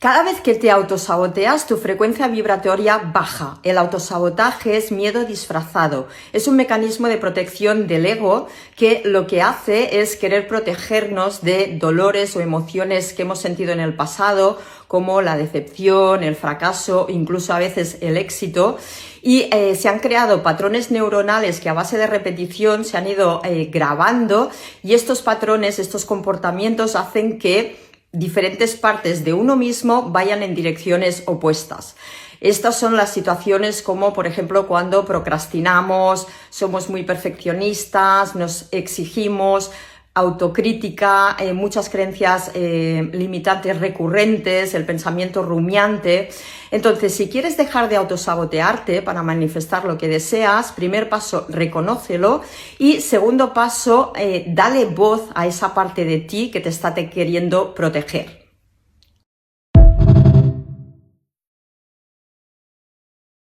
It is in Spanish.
Cada vez que te autosaboteas, tu frecuencia vibratoria baja. El autosabotaje es miedo disfrazado. Es un mecanismo de protección del ego que lo que hace es querer protegernos de dolores o emociones que hemos sentido en el pasado, como la decepción, el fracaso, incluso a veces el éxito. Y se han creado patrones neuronales que a base de repetición se han ido grabando, y estos patrones, estos comportamientos hacen que diferentes partes de uno mismo vayan en direcciones opuestas. Estas son las situaciones como, por ejemplo, cuando procrastinamos, somos muy perfeccionistas, nos exigimos, autocrítica, muchas creencias limitantes recurrentes, el pensamiento rumiante. Entonces, si quieres dejar de autosabotearte para manifestar lo que deseas, primer paso, reconócelo, y segundo paso, dale voz a esa parte de ti que te está queriendo proteger.